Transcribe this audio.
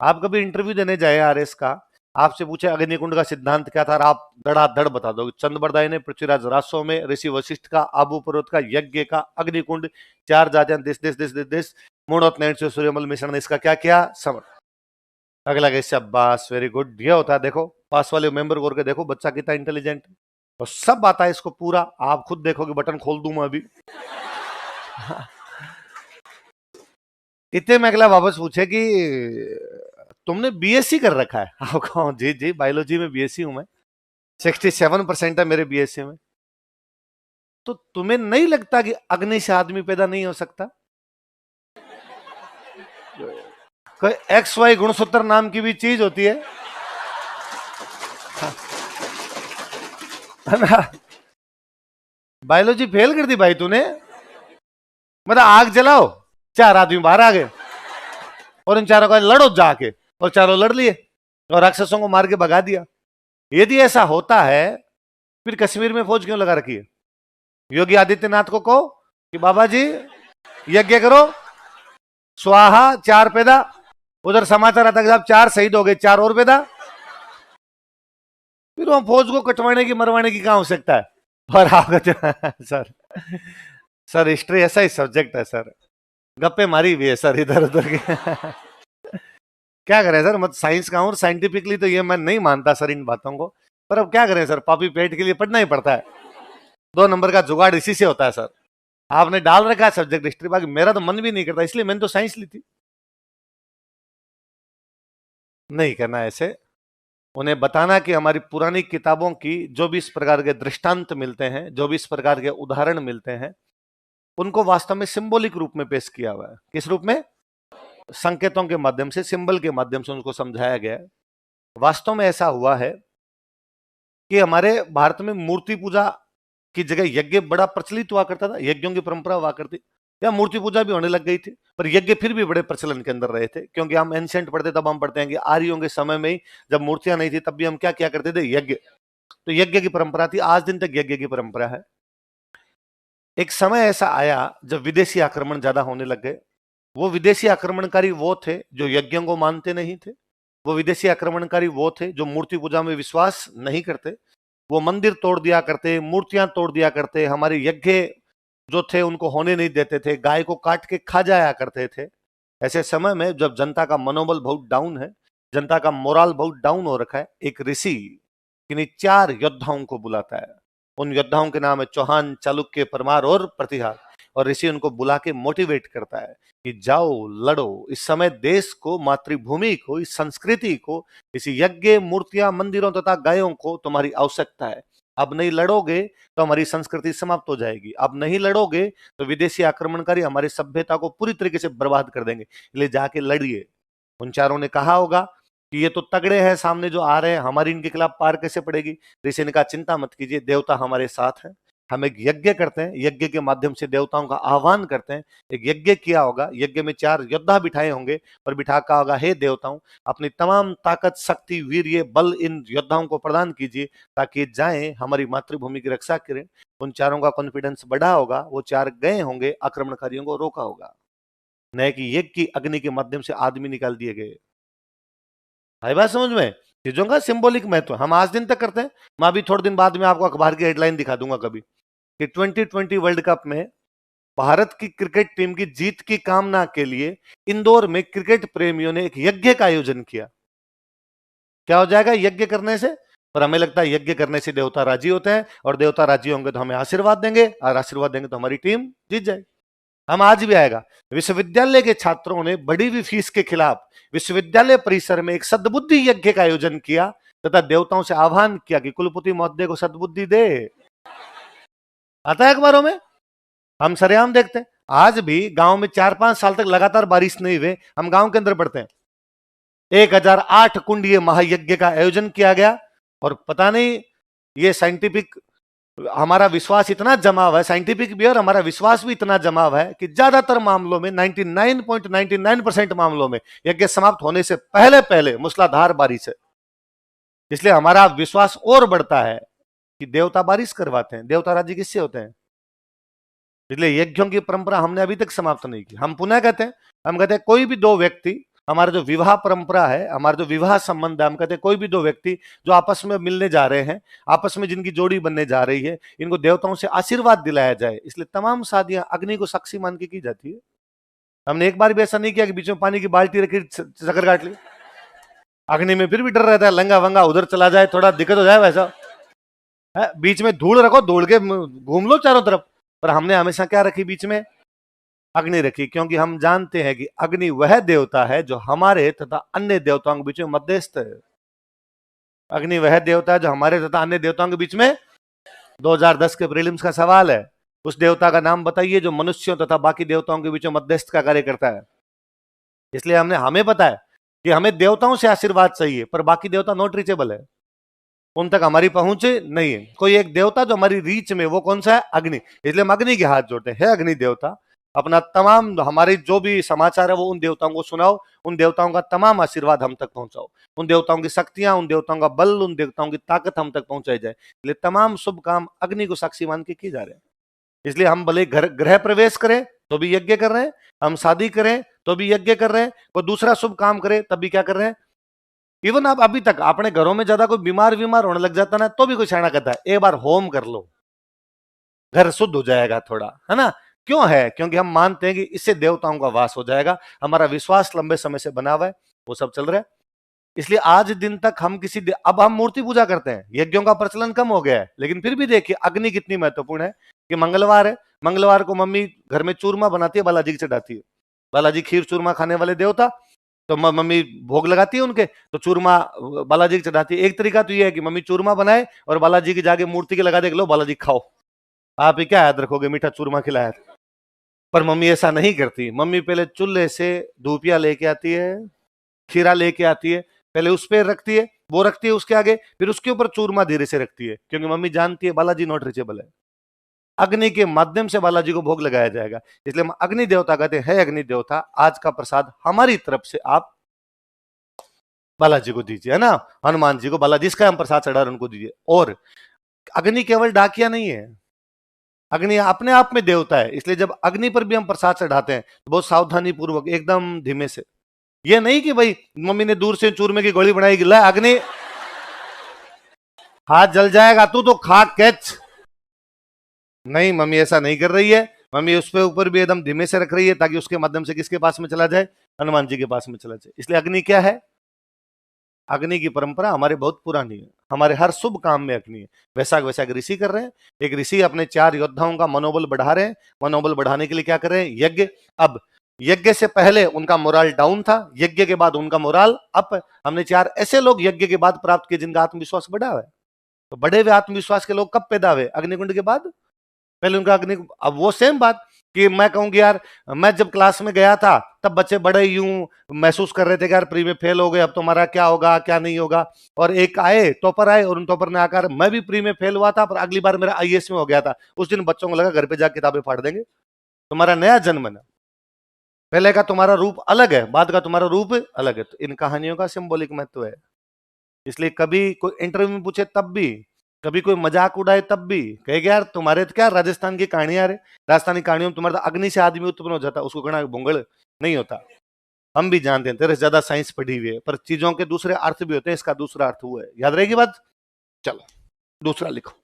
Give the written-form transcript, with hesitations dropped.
आप कभी इंटरव्यू देने जाए आरएस का, आपसे पूछे अग्निकुंड का सिद्धांत क्या था और आप धड़ाधड़ बता दोगे। चंद्रबरदाई ने पृथ्वीराज रासो में, ऋषि वशिष्ठ का, आबू पर्वत का, यज्ञ का, अग्निकुंड, चार जातियां, this this this this this, Munot नैन से सूर्यमल मिश्रण ने इसका क्या किया, समर। अगला कैसे, अब्बास वेरी गुड, ये होता है। देखो पास वाले मेंबर को करके देखो बच्चा कितना इंटेलिजेंट है, और सब आता है इसको पूरा। आप खुद देखोगे, बटन खोल दूं मैं अभी। इतने में अगला वापस पूछे कि तुमने बीएससी कर रखा है। आप कहो जी जी बायोलॉजी में बीएससी हूं मैं, 67% है मेरे बीएससी में। तो तुम्हें नहीं लगता कि अग्नि से आदमी पैदा नहीं हो सकता? कोई एक्स वाई गुणसूत्र नाम की भी चीज होती है ना। बायोलॉजी फेल कर दी भाई तूने। मतलब आग जलाओ, चार आदमी बाहर आ गए और इन चारों का लड़ो जाके, और चारों लड़ लिए और राक्षसों को मार के भगा दिया। यदि ऐसा होता है, फिर कश्मीर में फौज क्यों लगा रखी है? योगी आदित्यनाथ को कहो कि बाबा जी यज्ञ करो, स्वाहा, चार पैदा। उधर समाचार आता कि साहब चार शहीद हो गए, चार और पैदा। फिर वहां फौज को कटवाने की मरवाने की क्या आवश्यकता है? और आप सर, सर हिस्ट्री ऐसा ही सब्जेक्ट है सर, गप्पे मारी हुई है सर इधर उधर के। क्या करें सर, मत साइंस का हूं, साइंटिफिकली तो ये मैं नहीं मानता सर इन बातों को, पर अब क्या करें सर, पापी पेट के लिए पढ़ना ही पड़ता है। 2 नंबर का जुगाड़ इसी से होता है सर। आपने डाल रखा है सब्जेक्ट हिस्ट्री, बाकी मेरा तो मन भी नहीं करता, इसलिए मैंने तो साइंस ली थी। नहीं करना ऐसे, उन्हें बताना कि हमारी पुरानी किताबों की जो भी इस प्रकार के दृष्टांत मिलते हैं, जो भी इस प्रकार के उदाहरण मिलते हैं, उनको वास्तव में सिंबॉलिक रूप में पेश किया हुआ है। किस रूप में? संकेतों के माध्यम से, सिंबल के माध्यम से उनको समझाया गया है। वास्तव में ऐसा हुआ है कि हमारे भारत में मूर्ति पूजा की जगह यज्ञ बड़ा प्रचलित हुआ करता था, यज्ञों की परंपरा हुआ करती, या मूर्ति पूजा भी होने लग गई थी, पर यज्ञ फिर भी बड़े प्रचलन के अंदर रहे थे। क्योंकि हम एंशिएंट पढ़ते, तब हम पढ़ते हैं कि आर्यों के समय में ही जब मूर्तियां नहीं थी, तब भी हम क्या किया करते थे, यज्ञ। तो यज्ञ की परंपरा थी, आज दिन तक यज्ञ की परंपरा है। एक समय ऐसा आया जब विदेशी आक्रमण ज्यादा होने लग गए। वो विदेशी आक्रमणकारी वो थे जो यज्ञों को मानते नहीं थे। वो विदेशी आक्रमणकारी वो थे जो मूर्ति पूजा में विश्वास नहीं करते। वो मंदिर तोड़ दिया करते, मूर्तियां तोड़ दिया करते, हमारे यज्ञ जो थे उनको होने नहीं देते थे, गाय को काट के खा जाया करते थे। ऐसे समय में जब जनता का मनोबल बहुत डाउन है, जनता का मोरल बहुत डाउन हो रखा है, एक ऋषि किन्हीं 4 योद्धाओं को बुलाता है। उन योद्धाओं के नाम है चौहान, चालुक्य, परमार और प्रतिहार। और ऋषि उनको बुला के मोटिवेट करता है कि जाओ लड़ो, इस समय देश को, मातृभूमि को, इस संस्कृति को, इस यज्ञ, मूर्तियां, मंदिरों तथा गायों को तुम्हारी आवश्यकता है। अब नहीं लड़ोगे तो हमारी संस्कृति समाप्त हो जाएगी। अब नहीं लड़ोगे तो विदेशी आक्रमणकारी हमारी सभ्यता को पूरी तरीके से बर्बाद कर देंगे, इसलिए जाके लड़िए। उन चारों ने कहा होगा कि ये तो तगड़े हैं सामने जो आ रहे हैं, हमारी इनके खिलाफ पार कैसे पड़ेगी। ऋषि ने कहा चिंता मत कीजिए, देवता हमारे साथ हैं। हम एक यज्ञ करते हैं, यज्ञ के माध्यम से देवताओं का आह्वान करते हैं। एक यज्ञ किया होगा, यज्ञ में 4 योद्धा बिठाए होंगे और बिठा कहा होगा, हे देवताओं, अपनी तमाम ताकत, शक्ति, वीर्य, बल इन योद्धाओं को प्रदान कीजिए ताकि जाएं हमारी मातृभूमि की रक्षा करें। उन चारों का कॉन्फिडेंस बढ़ा होगा, वो 4 गए होंगे, आक्रमणकारियों को रोका होगा। न कि यज्ञ की अग्नि के माध्यम से आदमी निकाल दिए गए। आई बात समझ में? चीजों का सिंबॉलिक महत्व हम आज दिन तक करते हैं। मैं अभी थोड़े दिन बाद में आपको अखबार की हेडलाइन दिखा दूंगा कभी कि 2020 वर्ल्ड कप में भारत की क्रिकेट टीम की जीत की कामना के लिए इंदौर में क्रिकेट प्रेमियों ने एक यज्ञ का आयोजन किया। क्या हो जाएगा यज्ञ करने से? पर हमें लगता है यज्ञ करने से देवता राजी होते हैं, और देवता राजी होंगे तो हमें आशीर्वाद देंगे, और आशीर्वाद देंगे तो हमारी टीम जीत जाएगी। हम आज भी आएगा। विश्वविद्यालय के छात्रों ने बढ़ी हुई फीस के खिलाफ विश्वविद्यालय परिसर में एक सद्बुद्धि यज्ञ का आयोजन किया तथा देवताओं से आह्वान किया कि कुलपति महोदय को सद्बुद्धि दे। आता है अखबारों में, हम सरेआम देखते हैं। आज भी गांव में 4-5 साल तक लगातार बारिश नहीं हुए, हम गांव के अंदर पढ़ते हैं 1008 कुंडीय महायज्ञ का आयोजन किया गया। और पता नहीं ये साइंटिफिक, हमारा विश्वास इतना जमा हुआ है, साइंटिफिक भी और हमारा विश्वास भी इतना जमा हुआ है कि ज्यादातर मामलों में 99.99% मामलों में यज्ञ समाप्त होने से पहले पहले मूसलाधार बारिश है। इसलिए हमारा विश्वास और बढ़ता है कि देवता बारिश करवाते हैं। देवता राजी किससे होते हैं? इसलिए यज्ञों की परंपरा हमने अभी तक समाप्त नहीं की। हम पुनः कहते हैं, हम कहते हैं कोई भी 2 व्यक्ति हमारा जो विवाह परंपरा है, हमारा जो विवाह संबंध है, हम कहते हैं कोई भी दो व्यक्ति जो आपस में मिलने जा रहे हैं, आपस में जिनकी जोड़ी बनने जा रही है, इनको देवताओं से आशीर्वाद दिलाया जाए, इसलिए तमाम शादियां अग्नि को साक्षी मान के की जाती है। हमने एक बार भी ऐसा नहीं किया कि बीच में पानी की बाल्टी रखी चक्कर काट ली। अग्नि में फिर भी डर रहता है, लंगा वंगा उधर चला जाए, थोड़ा दिक्कत हो जाए वैसा है। बीच में धूल रखो, धूल के घूम लो चारों तरफ, पर हमने हमेशा क्या रखी बीच में? अग्नि रखी, क्योंकि हम जानते हैं कि अग्नि वह देवता है जो हमारे तथा अन्य देवताओं के बीच में मध्यस्थ है। अग्नि वह देवता है जो हमारे तथा अन्य देवताओं के बीच में, 2010 के प्रीलिम्स का सवाल है, उस देवता का नाम बताइए जो मनुष्यों तथा बाकी देवताओं के बीच में मध्यस्थ का कार्य करता है। इसलिए हमें पता है कि हमें देवताओं से आशीर्वाद चाहिए, पर बाकी देवता नॉट रीचेबल है, उन तक हमारी पहुंच नहीं है। कोई एक देवता जो हमारी रीच में, वो कौन सा है? अग्नि। इसलिए हम अग्नि के हाथ जोड़ते हैं, अग्नि देवता अपना तमाम हमारे जो भी समाचार है वो उन देवताओं को सुनाओ, उन देवताओं का तमाम आशीर्वाद हम तक पहुंचाओ, उन देवताओं की शक्तियां, उन देवताओं का बल, उन देवताओं की ताकत हम तक पहुंचाई जाए। इसलिए तमाम शुभ काम अग्नि को साक्षी मान के किए जा रहे हैं। इसलिए हम भले गृह प्रवेश करें तो भी यज्ञ कर रहे हैं, हम शादी करें तो भी यज्ञ कर रहे हैं, कोई दूसरा शुभ काम करें तब भी क्या कर रहे हैं। इवन आप अभी तक अपने घरों में ज्यादा कोई बीमार होने लग जाता ना, तो भी कोई सियाना कहता है एक बार होम कर लो, घर शुद्ध हो जाएगा थोड़ा, है ना? क्यों है? क्योंकि हम मानते हैं कि इससे देवताओं का वास हो जाएगा, हमारा विश्वास लंबे समय से बना हुआ है, वो सब चल रहा है। इसलिए आज दिन तक हम अब हम मूर्ति पूजा करते हैं, यज्ञों का प्रचलन कम हो गया है, लेकिन फिर भी देखिए अग्नि कितनी महत्वपूर्ण है कि मंगलवार है, मंगलवार को मम्मी घर में चूरमा बनाती है, बालाजी की चढ़ाती है। बालाजी खीर चूरमा खाने वाले देवता, तो मम्मी भोग लगाती है उनके, तो चूरमा बालाजी की चढ़ाती है। एक तरीका तो ये है कि मम्मी चूरमा बनाए और बालाजी की जाके मूर्ति के लगा दे, लो बालाजी खाओ, आप ही क्या याद रखोगे, मीठा चूरमा खिलाया। पर मम्मी ऐसा नहीं करती, मम्मी पहले चूल्हे से धूपिया लेके आती है, खीरा लेके आती है, पहले उस पर रखती है, वो रखती है उसके आगे, फिर उसके ऊपर चूरमा धीरे से रखती है, क्योंकि मम्मी जानती है बालाजी नॉट रीचेबल है, अग्नि के माध्यम से बालाजी को भोग लगाया जाएगा। इसलिए हम अग्नि देवता कहते हैं, अग्नि देवता आज का प्रसाद हमारी तरफ से आप बालाजी को दीजिए, है ना? हनुमान जी को बालाजी जिसका हम प्रसाद चढ़ा रहे उनको दीजिए। और अग्नि केवल डाकिया नहीं है, अग्नि अपने आप में देवता है, इसलिए जब अग्नि पर भी हम प्रसाद चढ़ाते हैं तो बहुत सावधानी पूर्वक, एकदम धीमे से। ये नहीं कि भाई मम्मी ने दूर से चूरमे की गोली बनाई, ला अग्नि, हाथ जल जाएगा, तू तो खा कैच। नहीं, मम्मी ऐसा नहीं कर रही है, मम्मी उस पे ऊपर भी एकदम धीमे से रख रही है ताकि उसके माध्यम से किसके पास में चला जाए? हनुमान जी के पास में चला जाए। इसलिए अग्नि क्या है? अग्नि की परंपरा हमारे बहुत पुरानी है, हमारे हर शुभ काम में अग्नि है। वैशाख वैशाख ऋषि कर रहे हैं, एक ऋषि अपने 4 योद्धाओं का मनोबल बढ़ा रहे हैं, मनोबल बढ़ाने के लिए क्या कर रहे हैं? यज्ञ। अब यज्ञ से पहले उनका मोराल डाउन था, यज्ञ के बाद उनका मोराल अप। हमने 4 ऐसे लोग यज्ञ के बाद प्राप्त किए जिनका आत्मविश्वास बढ़ा हुआ है। तो बढ़े हुए आत्मविश्वास के लोग कब पैदा हुए? अग्निकुंड के बाद। पहले उनका अग्नि, अब वो सेम बात कि मैं कहूंगी यार, मैं जब क्लास में गया था तब बच्चे बड़े यूं महसूस कर रहे थे कि यार प्री में फेल हो गए, अब तुम्हारा क्या होगा क्या नहीं होगा। और एक आए टॉपर आए और उन टॉपर ने आकर, मैं भी प्री में फेल हुआ था पर अगली बार मेरा आईएएस में हो गया था। उस दिन बच्चों को लगा घर पे जाकर किताबें फाड़ देंगे, तुम्हारा नया जन्म है ना, पहले का तुम्हारा रूप अलग है, बाद का तुम्हारा रूप अलग है। तो इन कहानियों का सिंबॉलिक महत्व है। इसलिए कभी कोई इंटरव्यू में पूछे तब भी, कभी कोई मजाक उड़ाए तब भी कहेगा यार तुम्हारे तो क्या राजस्थान की कहानियां, राजस्थानी कहानियों में तुम्हारा अग्नि से आदमी उत्पन्न हो जाता, उसको कहना भोंगड़ नहीं होता। हम भी जानते हैं तेरे से ज्यादा साइंस पढ़ी हुई है, पर चीजों के दूसरे अर्थ भी होते हैं, इसका दूसरा अर्थ हुआ है। याद रहेगी बात? चलो दूसरा लिखो।